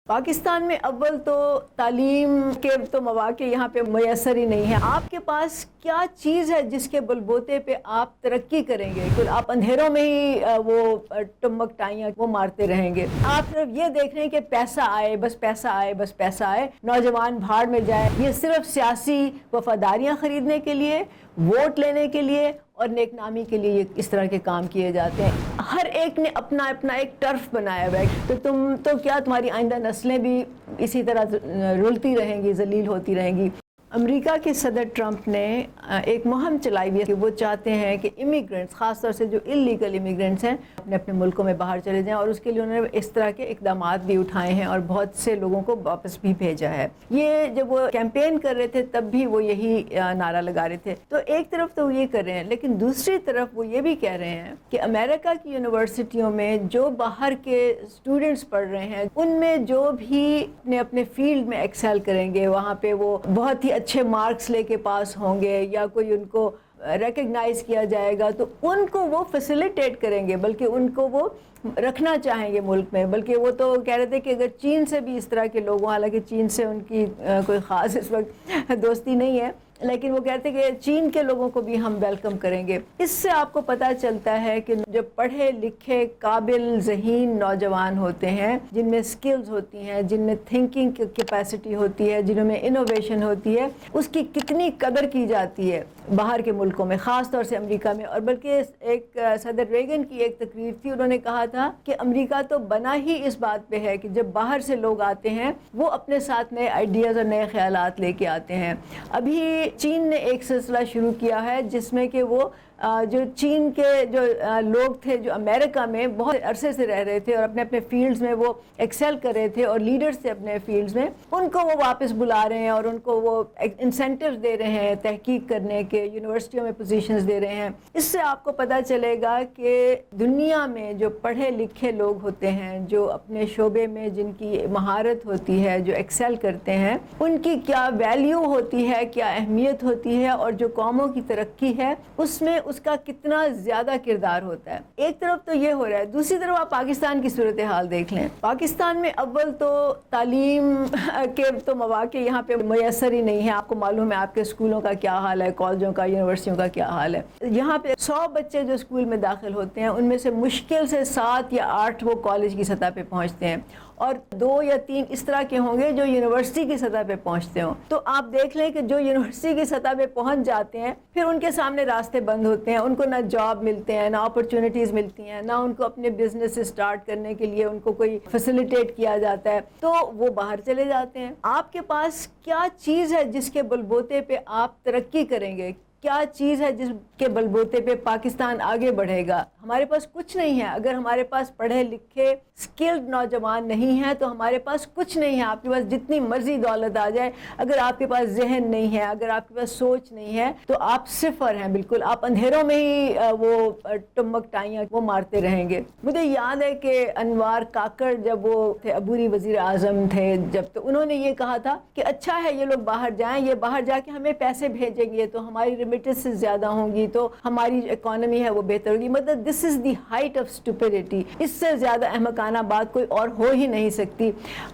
پاکستان میں اول تو تعلیم کے تو مواقع یہاں پہ میسر ہی نہیں ہے۔ آپ کے پاس کیا چیز ہے جس کے بلبوتے پہ آپ ترقی کریں گے؟ آپ اندھیروں میں ہی وہ ٹمک ٹائیاں وہ مارتے رہیں گے۔ آپ صرف یہ دیکھ رہے ہیں کہ پیسہ آئے، بس پیسہ آئے، بس پیسہ آئے، نوجوان بھاڑ میں جائے۔ یہ صرف سیاسی وفاداریاں خریدنے کے لیے، ووٹ لینے کے لیے اور نیک نامی کے لیے اس طرح کے کام کیے جاتے ہیں۔ ہر ایک نے اپنا اپنا ایک ٹرف بنایا ہوا ہے، تو تم تو کیا تمہاری آئندہ نسلیں بھی اسی طرح رلتی رہیں گی، ذلیل ہوتی رہیں گی۔ امریکہ کے صدر ٹرمپ نے ایک مہم چلائی ہوئی ہے کہ وہ چاہتے ہیں کہ امیگرنٹس، خاص طور سے جو انلیگل امیگرنٹس ہیں، اپنے اپنے ملکوں میں باہر چلے جائیں، اور اس کے لیے انہوں نے اس طرح کے اقدامات بھی اٹھائے ہیں اور بہت سے لوگوں کو واپس بھی بھیجا ہے۔ یہ جب وہ کیمپین کر رہے تھے تب بھی وہ یہی نعرہ لگا رہے تھے۔ تو ایک طرف تو وہ یہ کر رہے ہیں، لیکن دوسری طرف وہ یہ بھی کہہ رہے ہیں کہ امریکہ کی یونیورسٹیوں میں جو باہر کے اسٹوڈنٹس پڑھ رہے ہیں، ان میں جو بھی اپنے فیلڈ میں ایکسل کریں گے، وہاں پہ وہ بہت ہی اچھے مارکس لے کے پاس ہوں گے یا کوئی ان کو ریکگنائز کیا جائے گا، تو ان کو وہ فیسیلیٹیٹ کریں گے، بلکہ ان کو وہ رکھنا چاہیں گے ملک میں۔ بلکہ وہ تو کہہ رہے تھے کہ اگر چین سے بھی اس طرح کے لوگوں، حالانکہ چین سے ان کی کوئی خاص اس وقت دوستی نہیں ہے، لیکن وہ کہتے ہیں کہ چین کے لوگوں کو بھی ہم ویلکم کریں گے۔ اس سے آپ کو پتہ چلتا ہے کہ جو پڑھے لکھے قابل ذہین نوجوان ہوتے ہیں، جن میں سکلز ہوتی ہیں، جن میں تھنکنگ کیپیسٹی ہوتی ہے، جنہوں میں انوویشن ہوتی ہے، اس کی کتنی قدر کی جاتی ہے باہر کے ملکوں میں، خاص طور سے امریکہ میں۔ اور بلکہ ایک صدر ریگن کی ایک تقریر تھی، انہوں نے کہا تھا کہ امریکہ تو بنا ہی اس بات پہ ہے کہ جب باہر سے لوگ آتے ہیں وہ اپنے ساتھ نئے آئیڈیاز اور نئے خیالات لے کے آتے ہیں۔ ابھی چین نے ایک سلسلہ شروع کیا ہے جس میں کہ وہ جو چین کے جو لوگ تھے جو امریکہ میں بہت عرصے سے رہ رہے تھے اور اپنے اپنے فیلڈز میں وہ ایکسل کر رہے تھے اور لیڈرز تھے اپنے فیلڈز میں، ان کو وہ واپس بلا رہے ہیں اور ان کو وہ انسینٹیوز دے رہے ہیں تحقیق کرنے کے، یونیورسٹیوں میں پوزیشنز دے رہے ہیں۔ اس سے آپ کو پتہ چلے گا کہ دنیا میں جو پڑھے لکھے لوگ ہوتے ہیں، جو اپنے شعبے میں جن کی مہارت ہوتی ہے، جو ایکسل کرتے ہیں، ان کی کیا ویلیو ہوتی ہے، کیا اہمیت ہوتی ہے، اور جو قوموں کی ترقی ہے اس میں اس کا کتنا زیادہ کردار ہوتا ہے۔ ایک طرف تو یہ ہو رہا ہے، دوسری طرف آپ پاکستان کی صورتحال دیکھ لیں۔ پاکستان میں اول تو تعلیم کے تو مواقع یہاں پہ میسر ہی نہیں ہے۔ آپ کو معلوم ہے آپ کے اسکولوں کا کیا حال ہے، کالجوں کا، یونیورسٹیوں کا کیا حال ہے۔ یہاں پہ 100 بچے جو اسکول میں داخل ہوتے ہیں، ان میں سے مشکل سے 7 یا 8 وہ کالج کی سطح پہ پہنچتے ہیں، اور 2 یا 3 اس طرح کے ہوں گے جو یونیورسٹی کی سطح پہ پہنچتے ہوں۔ تو آپ دیکھ لیں کہ جو یونیورسٹی کی سطح پہ پہنچ جاتے ہیں، پھر ان کے سامنے راستے بند ہوتے ہیں، ان کو نہ جاب ملتے ہیں، نہ اپرچونٹیز ملتی ہیں، نہ ان کو اپنے بزنس اسٹارٹ کرنے کے لیے ان کو کوئی فیسیلیٹیٹ کیا جاتا ہے، تو وہ باہر چلے جاتے ہیں۔ آپ کے پاس کیا چیز ہے جس کے بلبوتے پہ آپ ترقی کریں گے؟ کیا چیز ہے جس کے بلبوتے پہ پاکستان آگے بڑھے گا؟ ہمارے پاس کچھ نہیں ہے۔ اگر ہمارے پاس پڑھے لکھے سکلڈ نوجوان نہیں ہیں تو ہمارے پاس کچھ نہیں ہے۔ آپ کے پاس جتنی مرضی دولت آ جائے، اگر آپ کے پاس ذہن نہیں ہے، اگر آپ کے پاس سوچ نہیں ہے، تو آپ صفر ہیں بالکل۔ آپ اندھیروں میں ہی وہ ٹمک ٹائیاں وہ مارتے رہیں گے۔ مجھے یاد ہے کہ انوار کاکڑ جب وہ تھے عبوری وزیر اعظم تھے، جب تو انہوں نے یہ کہا تھا کہ اچھا ہے یہ لوگ باہر جائیں، یہ باہر جا کے ہمیں پیسے بھیجیں گے تو ہماری ریمیٹنسز زیادہ ہوں گی، تو ہماری جو اکانومی ہے وہ بہتر ہوگی۔ مطلب دس از دی ہائٹ آف اسٹوپیڈیٹی۔ اس سے زیادہ احمقانہ بات کوئی اور ہو ہی نہیں سکتی۔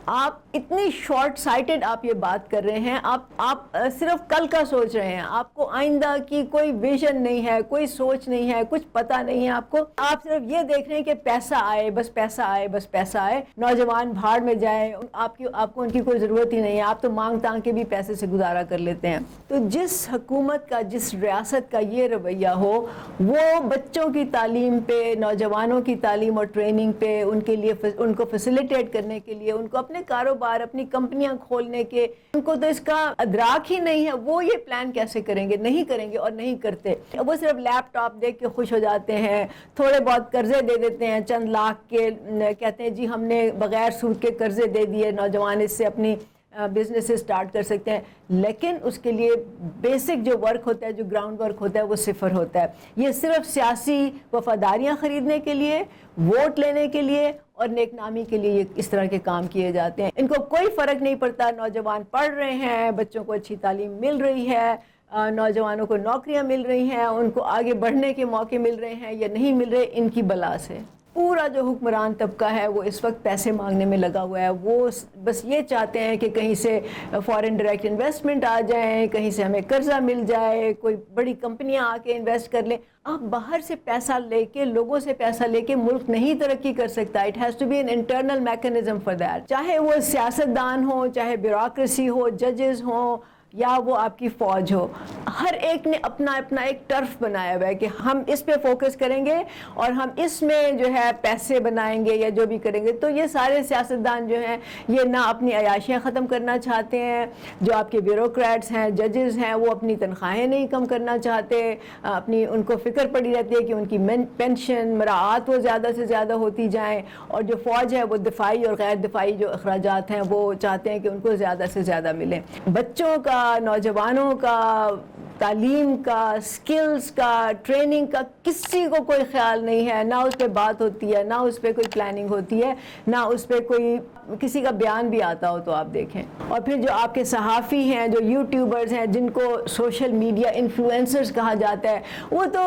آپ اتنی شارٹ سائٹڈ آپ یہ بات کر رہے ہیں، آپ صرف کل کا سوچ رہے ہیں، آپ کو آئندہ کی کوئی ویژن نہیں ہے، کوئی سوچ نہیں ہے، کچھ پتہ نہیں ہے آپ کو۔ آپ صرف یہ دیکھ رہے ہیں کہ پیسہ آئے، بس پیسہ آئے، بس پیسہ آئے، نوجوان بھاڑ میں جائیں، آپ کو ان کی کوئی ضرورت ہی نہیں ہے، آپ تو مانگ تانگ کے بھی پیسے سے گزارا کر لیتے ہیں۔ تو جس حکومت کا، جس ریاست کا یہ رویہ ہو، وہ بچوں کی تعلیم پہ، نوجوانوں کی تعلیم اور ٹریننگ پہ، ان کے لیے ان کو فیسیلیٹیٹ کرنے کے لیے، ان کو اپنے کاروبار، اپنی کمپنیاں کھولنے کے، ان کو تو اس کا ادراک ہی نہیں ہے، وہ یہ پلان کیسے کریں گے؟ نہیں کریں گے اور نہیں کرتے۔ وہ صرف لیپ ٹاپ دیکھ کے خوش ہو جاتے ہیں، تھوڑے بہت قرضے دے دیتے ہیں چند لاکھ کے، کہتے ہیں جی ہم نے بغیر سود کے قرضے دے دیے، نوجوان اس سے اپنی بزنس اسٹارٹ کر سکتے ہیں، لیکن اس کے لیے بیسک جو ورک ہوتا ہے، جو گراؤنڈ ورک ہوتا ہے، وہ صفر ہوتا ہے۔ یہ صرف سیاسی وفاداریاں خریدنے کے لیے، ووٹ لینے کے لیے اور نیک نامی کے لیے یہ اس طرح کے کام کیے جاتے ہیں۔ ان کو کوئی فرق نہیں پڑتا، نوجوان پڑھ رہے ہیں، بچوں کو اچھی تعلیم مل رہی ہے، نوجوانوں کو نوکریاں مل رہی ہیں، ان کو آگے بڑھنے کے موقع مل رہے ہیں یا نہیں مل رہے، ان کی بلا سے۔ پورا جو حکمران طبقہ ہے وہ اس وقت پیسے مانگنے میں لگا ہوا ہے. وہ بس یہ چاہتے ہیں کہ کہیں سے فارن ڈائریکٹ انویسٹمنٹ آ جائیں, کہیں سے ہمیں قرضہ مل جائے, کوئی بڑی کمپنیاں آ کے انویسٹ کر لیں. آپ باہر سے پیسہ لے کے, لوگوں سے پیسہ لے کے ملک نہیں ترقی کر سکتا. It has to be an internal mechanism for that. چاہے وہ سیاستدان ہو, چاہے بیوروکریسی ہو, ججز ہوں, یا وہ آپ کی فوج ہو, ہر ایک نے اپنا اپنا ایک ٹرف بنایا ہوا ہے کہ ہم اس پہ فوکس کریں گے اور ہم اس میں جو ہے پیسے بنائیں گے یا جو بھی کریں گے. تو یہ سارے سیاستدان جو ہیں یہ نہ اپنی عیاشیاں ختم کرنا چاہتے ہیں, جو آپ کے بیوروکریٹس ہیں, ججز ہیں, وہ اپنی تنخواہیں نہیں کم کرنا چاہتے, اپنی ان کو فکر پڑی رہتی ہے کہ ان کی پینشن مراعات وہ زیادہ سے زیادہ ہوتی جائیں, اور جو فوج ہے وہ دفاعی اور غیر دفاعی جو اخراجات ہیں وہ چاہتے ہیں کہ ان کو زیادہ سے زیادہ ملیں. بچوں کا, نوجوانوں کا, تعلیم کا, سکلز کا, ٹریننگ کا کسی کو کوئی خیال نہیں ہے. نہ اس پہ بات ہوتی ہے, نہ اس پہ کوئی پلاننگ ہوتی ہے, نہ اس پہ کوئی کسی کا بیان بھی آتا ہو تو آپ دیکھیں. اور پھر جو آپ کے صحافی ہیں, جو یوٹیوبرز ہیں, جن کو سوشل میڈیا انفلوئنسرز کہا جاتا ہے, وہ تو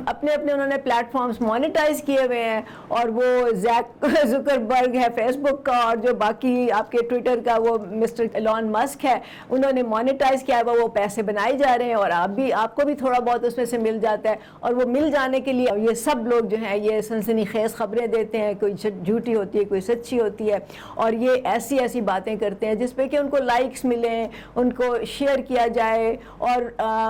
اپنے انہوں نے پلیٹ فارمز مانیٹائز کیے ہوئے ہیں. اور وہ زیک زکربرگ ہے فیس بک کا, اور جو باقی آپ کے ٹویٹر کا وہ مسٹر ایلون مسک ہے, انہوں نے مانیٹائز کیا ہوا, وہ پیسے بنائے جا رہے ہیں, اور آپ کو بھی تھوڑا بہت اس میں سے مل جاتا ہے. اور وہ مل جانے کے لیے یہ سب لوگ جو ہیں یہ سنسنی خیز خبریں دیتے ہیں, کوئی جھوٹی ہوتی ہے, کوئی سچی ہوتی ہے, اور یہ ایسی باتیں کرتے ہیں جس پہ کہ ان کو لائکس ملیں, ان کو شیئر کیا جائے, اور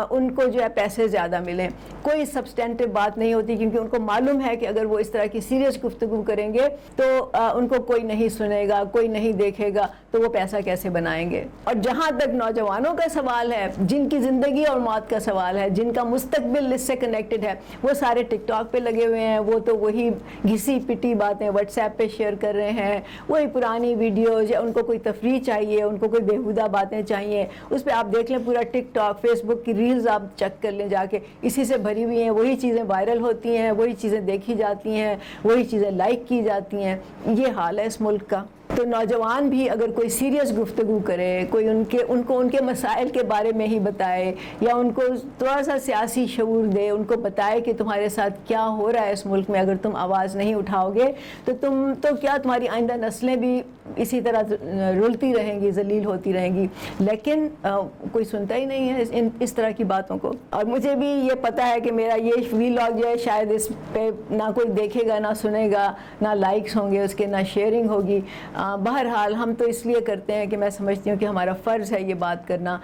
ان کو جو ہے پیسے زیادہ ملیں. کوئی سبسٹینٹو بات نہیں ہوتی, کیونکہ ان کو معلوم ہے کہ اگر وہ اس طرح کی سیریس گفتگو کریں گے تو ان کو کوئی نہیں سنے گا, کوئی نہیں دیکھے گا, تو وہ پیسہ کیسے بنائیں گے. اور جہاں تک نوجوانوں کا سوال ہے, جن کی زندگی اور موت کا سوال ہے, جن کا مستقبل اس سے کنیکٹڈ ہے, وہ سارے ٹک ٹاک پہ لگے ہوئے ہیں. وہ تو وہی گھسی پٹی باتیں واٹس ایپ پہ شیئر کر رہے ہیں, وہی پرانی ویڈیوز, یا ان کو کوئی تفریح چاہیے, ان کو کوئی بیہودہ باتیں چاہیے. اس پہ آپ دیکھ لیں پورا ٹک ٹاک, فیس بک کی ریلز آپ چیک کر لیں جا کے, اسی سے بھری ہوئی ہیں. وہی چیزیں وائرل ہوتی ہیں, وہی چیزیں دیکھی جاتی ہیں, وہی چیزیں لائک کی جاتی ہیں. یہ حال ہے اس ملک کا. تو نوجوان بھی اگر کوئی سیریس گفتگو کرے, کوئی ان کو ان کے مسائل کے بارے میں ہی بتائے, یا ان کو تھوڑا سا سیاسی شعور دے, ان کو بتائے کہ تمہارے ساتھ کیا ہو رہا ہے اس ملک میں, اگر تم آواز نہیں اٹھاؤ گے تو کیا تمہاری آئندہ نسلیں بھی اسی طرح رلتی رہیں گی, ذلیل ہوتی رہیں گی. لیکن کوئی سنتا ہی نہیں ہے اس طرح کی باتوں کو. اور مجھے بھی یہ پتا ہے کہ میرا یہ ویلاگ جو ہے شاید اس پہ نہ کوئی دیکھے گا, نہ سنے گا, نہ لائکس ہوں گے اس کے, نہ شیئرنگ ہوگی. بہرحال ہم تو اس لیے کرتے ہیں کہ میں سمجھتی ہوں کہ ہمارا فرض ہے یہ بات کرنا.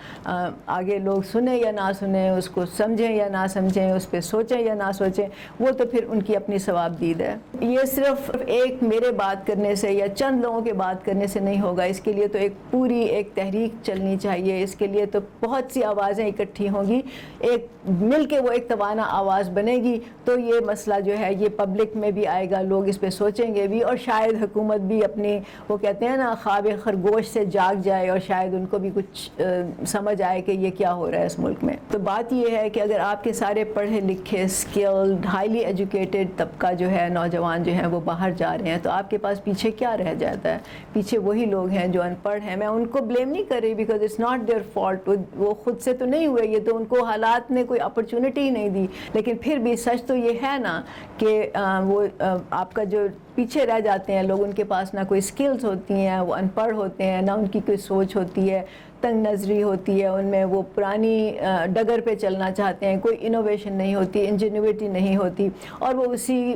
آگے لوگ سنیں یا نہ سنیں, اس کو سمجھیں یا نہ سمجھیں, اس پہ سوچیں یا نہ سوچیں, وہ تو پھر ان کی اپنی ثواب دید ہے. یہ صرف ایک میرے بات کرنے سے یا چند لوگوں کے بات کرنے سے نہیں ہوگا. اس کے لیے تو پوری ایک تحریک چلنی چاہیے. اس کے لیے تو بہت سی آوازیں اکٹھی ہوں گی, ایک مل کے وہ ایک توانا آواز بنے گی, تو یہ مسئلہ جو ہے یہ پبلک میں بھی آئے گا, لوگ اس پہ سوچیں گے بھی, اور شاید حکومت بھی اپنی وہ کہتے ہیں نا خواب خرگوش سے جاگ جائے, اور شاید ان کو بھی کچھ سمجھ آئے کہ یہ کیا ہو رہا ہے اس ملک میں. تو بات یہ ہے کہ اگر آپ کے سارے پڑھے لکھے, اسکلڈ, ہائیلی ایجوکیٹڈ طبقہ جو ہے, نوجوان جو ہیں وہ باہر جا رہے ہیں, تو آپ کے پاس پیچھے کیا رہ جاتا ہے؟ پیچھے وہی لوگ ہیں جو ان پڑھ ہیں. میں ان کو بلیم نہیں کر رہی, because it's not their fault. وہ خود سے تو نہیں ہوئے, یہ تو ان کو حالات نے کوئی اپرچونٹی ہی نہیں دی. لیکن پھر بھی سچ تو یہ ہے نا کہ وہ آپ کا جو پیچھے رہ جاتے ہیں لوگ, ان کے پاس نہ کوئی سکلز ہوتی ہیں, وہ ان پڑھ ہوتے ہیں, نہ ان کی کوئی سوچ ہوتی ہے, تنگ نظری ہوتی ہے ان میں, وہ پرانی ڈگر پہ چلنا چاہتے ہیں, کوئی انوویشن نہیں ہوتی, انجینیوٹی نہیں ہوتی, اور وہ اسی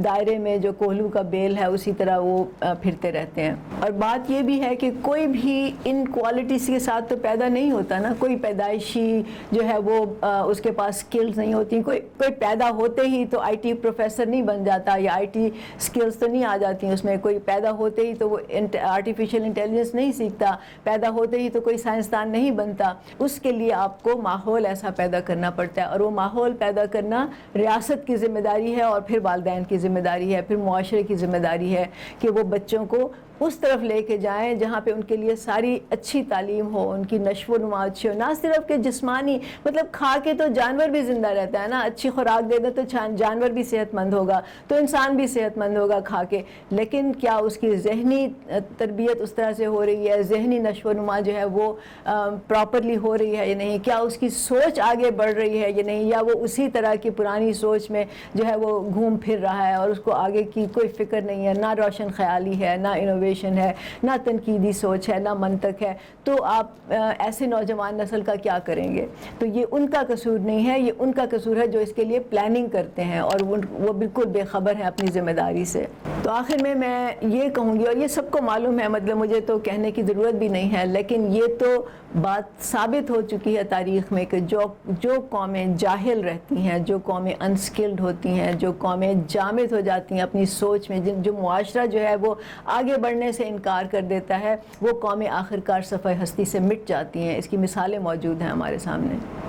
دائرے میں جو کوہلو کا بیل ہے اسی طرح وہ پھرتے رہتے ہیں. اور بات یہ بھی ہے کہ کوئی بھی ان کوالٹیز کے ساتھ تو پیدا نہیں ہوتا نا. کوئی پیدائشی جو ہے وہ اس کے پاس سکلز نہیں ہوتی. کوئی پیدا ہوتے ہی تو آئی ٹی پروفیسر نہیں بن جاتا, یا آئی ٹی سکلز تو نہیں آ جاتی اس میں. کوئی پیدا ہوتے ہی تو وہ آرٹیفیشیل انٹیلیجنس نہیں سیکھتا, پیدا ہوتے ہی تو کوئی سائنسدان نہیں بنتا. اس کے لیے آپ کو ماحول ایسا پیدا کرنا پڑتا ہے, اور وہ ماحول پیدا کرنا ریاست کی ذمہ داری ہے, اور پھر والدین کی ذمہ داری ہے, پھر معاشرے کی ذمہ داری ہے کہ وہ بچوں کو اس طرف لے کے جائیں جہاں پہ ان کے لیے ساری اچھی تعلیم ہو، ان کی نشو و نما اچھی ہو، نہ صرف کہ جسمانی، مطلب کھا کے تو جانور بھی زندہ رہتا ہے نا، اچھی خوراک دے دیں تو جانور بھی صحت مند ہوگا، تو انسان بھی صحت مند ہوگا کھا کے، لیکن کیا اس کی ذہنی تربیت اس طرح سے ہو رہی ہے، ذہنی نشو و نما جو ہے وہ پراپرلی ہو رہی ہے یا نہیں، کیا اس کی سوچ آگے بڑھ رہی ہے یا نہیں، یا وہ اسی طرح کی پرانی سوچ میں جو ہے وہ گھوم پھر رہا ہے اور اس کو آگے کی کوئی فکر نہیں ہے، نہ روشن خیالی ہے، نہ انوویشن ہے، نہ تنقیدی سوچ ہے، نہ منطق ہے، تو آپ ایسے نوجوان نسل کا کیا کریں گے؟ تو یہ ان کا قصور نہیں ہے، یہ ان کا قصور ہے جو اس کے لیے پلاننگ کرتے ہیں اور وہ بالکل بے خبر ہے اپنی ذمہ داری سے۔ تو آخر میں یہ کہوں گی، اور یہ سب کو معلوم ہے، مطلب مجھے تو کہنے کی ضرورت بھی نہیں ہے، لیکن یہ تو بات ثابت ہو چکی ہے تاریخ میں کہ جو قومیں جاہل رہتی ہیں، جو قومیں انسکلڈ ہوتی ہیں، جو قومیں جامد ہو جاتی ہیں اپنی سوچ میں، جو معاشرہ جو ہے وہ آگے بڑھنے سے انکار کر دیتا ہے، وہ قومیں آخرکار صفحہ ہستی سے مٹ جاتی ہیں۔ اس کی مثالیں موجود ہیں ہمارے سامنے۔